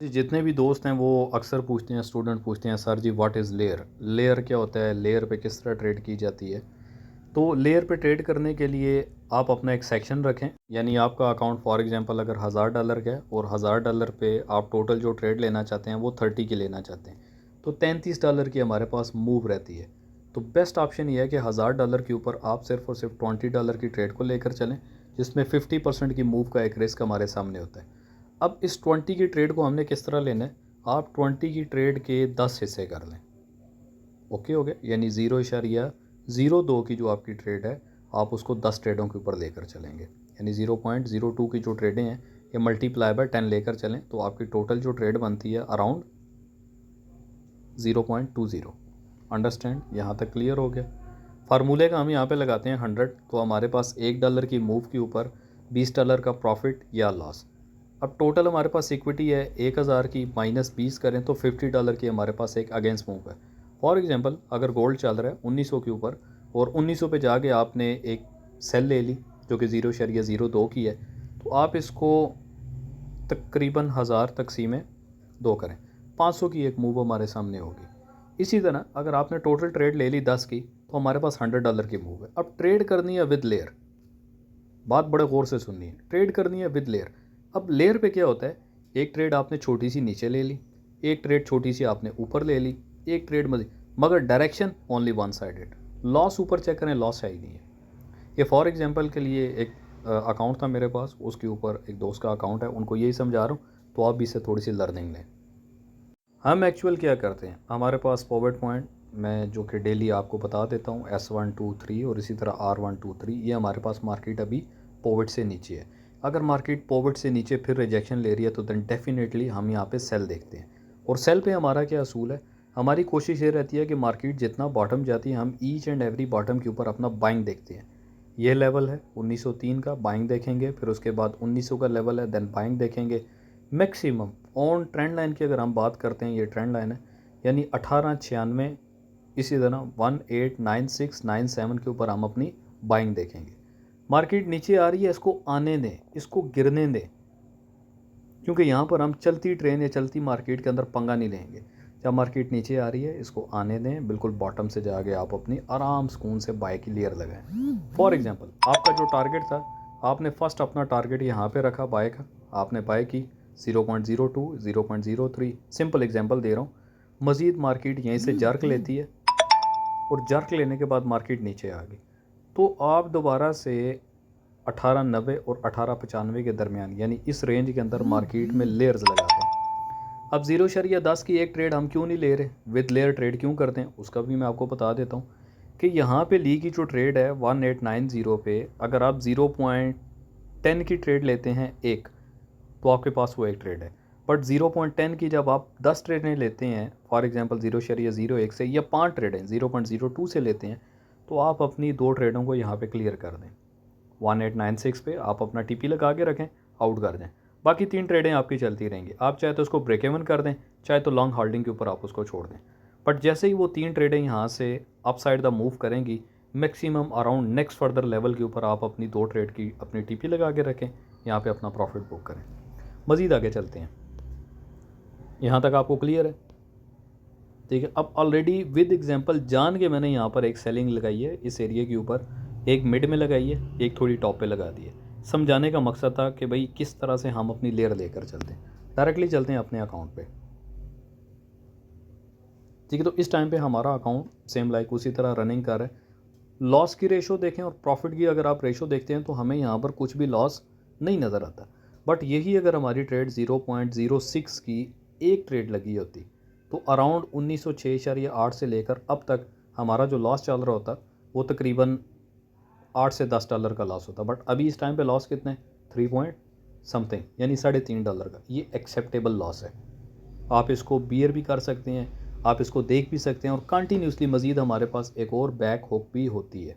जी, जितने भी दोस्त हैं वो अक्सर पूछते हैं, स्टूडेंट पूछते हैं, सर जी व्हाट इज़ लेयर? लेयर क्या होता है? लेयर पे किस तरह ट्रेड की जाती है? तो लेयर पे ट्रेड करने के लिए आप अपना एक सेक्शन रखें, यानी आपका अकाउंट फॉर एग्जांपल अगर $1000 का है और $1000 पे आप टोटल जो ट्रेड लेना चाहते हैं वो 30 की लेना चाहते हैं, तो $33 की हमारे पास मूव रहती है। तो बेस्ट ऑप्शन ये है कि $1000 के ऊपर आप सिर्फ और सिर्फ $20 की ट्रेड को लेकर चलें, जिसमें 50% की मूव का एक रिस्क हमारे सामने होता है। अब इस 20 की ट्रेड को हमने किस तरह लेना है? आप 20 की ट्रेड के 10 हिस्से कर लें। ओके हो गया, यानी 0.02 की जो आपकी ट्रेड है आप उसको 10 ट्रेडों के ऊपर लेकर चलेंगे, यानी 0.02 की जो ट्रेडें हैं ये मल्टीप्लाई बाय 10 लेकर चलें तो आपकी टोटल जो ट्रेड बनती है अराउंड 0.20। अंडरस्टैंड? यहाँ तक क्लियर हो गया? फार्मूले का हम यहाँ पे लगाते हैं 100, तो हमारे पास $1 की मूव के ऊपर $20 का प्रॉफिट या लॉस। अब टोटल हमारे पास इक्विटी है 1000 की, माइनस 20 करें तो $50 की हमारे पास एक अगेंस्ट मूव है। फॉर एग्जांपल अगर गोल्ड चल रहा है 1900 के ऊपर और 1900 पे जाके आपने एक सेल ले ली जो कि 0.02 की है, तो आप इसको तकरीबन 1000 तकसीम 2 करें, 500 की एक मूव हमारे सामने होगी। इसी तरह अगर आपने टोटल ट्रेड ले ली 10 की तो हमारे पास $100 की मूव है। अब ट्रेड करनी है विद लेयर, बात बड़े गौर से सुननी है, ट्रेड करनी है विद लेयर। अब लेयर पे क्या होता है, एक ट्रेड आपने छोटी सी नीचे ले ली, एक ट्रेड छोटी सी आपने ऊपर ले ली, एक ट्रेड मगर direction only one sided. Loss ऊपर चेक करें, लॉस है ही नहीं है। ये फॉर एग्जांपल के लिए एक अकाउंट था मेरे पास, उसके ऊपर एक दोस्त का अकाउंट है, उनको यही समझा रहा हूँ, तो आप भी इससे थोड़ी सी लर्निंग लें। हम एक्चुअल क्या करते हैं, हमारे पास पॉवेट पॉइंट मैं जो कि डेली आपको बता देता हूँ S123 और इसी तरह R123, ये हमारे पास मार्केट अभी पॉवेट से नीचे है। अगर मार्केट पॉवेट से नीचे फिर रिजेक्शन ले रही है तो देन डेफिनेटली हम यहाँ पे सेल देखते हैं। और सेल पे हमारा क्या असूल है, हमारी कोशिश ये रहती है कि मार्केट जितना बॉटम जाती है हम ईच एंड एवरी बॉटम के ऊपर अपना बाइंग देखते हैं। ये लेवल है 1903 का, बाइंग देखेंगे, फिर उसके बाद 1900 का लेवल है, देन बाइंग देखेंगे। मैक्सिमम ऑन ट्रेंड लाइन की अगर हम बात करते हैं, ये ट्रेंड लाइन है, यानी 1896, इसी तरह 189697 के ऊपर हम अपनी बाइंग देखेंगे। मार्केट नीचे आ रही है, इसको आने दें, इसको गिरने दें, क्योंकि यहाँ पर हम चलती ट्रेन या चलती मार्केट के अंदर पंगा नहीं लेंगे। जब मार्केट नीचे आ रही है इसको आने दें, बिल्कुल बॉटम से जाके आप अपनी आराम सुकून से बाय की लेयर लगाएं। फॉर एग्जांपल आपका जो टारगेट था, आपने फर्स्ट अपना टारगेट यहाँ पे रखा बाय का, आपने बाय की 0.02 0.03, सिंपल एग्जांपल दे रहा हूँ। मज़ीद मार्केट यहीं से जर्क लेती है और जर्क लेने के बाद मार्केट नीचे आ गई, तो आप दोबारा से 1890 और 1895 के दरमियान, यानी इस रेंज के अंदर मार्केट में लेयर्स लगा दें। अब 0.10 की एक ट्रेड हम क्यों नहीं ले रहे, विद लेयर ट्रेड क्यों करते हैं, उसका भी मैं आपको बता देता हूँ कि यहाँ पे ली की जो ट्रेड है 1890 पे, अगर आप 0.10 की ट्रेड लेते हैं एक, तो आपके पास वो एक ट्रेड है। बट 0.10 की जब आप 10 ट्रेडें लेते हैं, फॉर एग्जांपल 0.01 से, या 5 ट्रेडें 0.02 से लेते हैं, तो आप अपनी 2 ट्रेडों को यहाँ पे क्लियर कर दें। 1896 पे आप अपना टीपी लगा के रखें, आउट कर दें, बाकी 3 ट्रेडें आपकी चलती रहेंगी। आप चाहे तो उसको ब्रेक इवन कर दें, चाहे तो लॉन्ग होल्डिंग के ऊपर आप उसको छोड़ दें। बट जैसे ही वो 3 ट्रेडें यहाँ से अप साइड द मूव करेंगी, maximum around next further level के ऊपर आप अपनी 2 ट्रेड की अपनी टीपी लगा के रखें, यहाँ पे अपना प्रॉफिट बुक करें। मज़ीद आगे चलते हैं, यहाँ तक आपको क्लियर है? ठीक है। अब ऑलरेडी विद एग्जांपल जान के मैंने यहाँ पर एक सेलिंग लगाई है इस एरिया के ऊपर, एक मिड में लगाई है, एक थोड़ी टॉप पे लगा दी है। समझाने का मकसद था कि भाई किस तरह से हम अपनी लेयर लेकर चलते हैं। डायरेक्टली चलते हैं अपने अकाउंट पे। ठीक है, तो इस टाइम पे हमारा अकाउंट सेम लाइक उसी तरह रनिंग कर रहा है। लॉस की रेशो देखें और प्रॉफिट की अगर आप रेशो देखते हैं तो हमें यहाँ पर कुछ भी लॉस नहीं नज़र आता। बट यही अगर हमारी ट्रेड 0.06 की एक ट्रेड लगी होती तो अराउंड 1906.8 से लेकर अब तक हमारा जो लॉस चल रहा होता वो तकरीबन 8 से $10 का लॉस होता। बट अभी इस टाइम पे लॉस कितने, 3 पॉइंट समथिंग, यानी $3.5 का। ये एक्सेप्टेबल लॉस है, आप इसको बियर भी कर सकते हैं, आप इसको देख भी सकते हैं, और कंटिन्यूसली मज़ीद हमारे पास एक और बैक हुक भी होती है।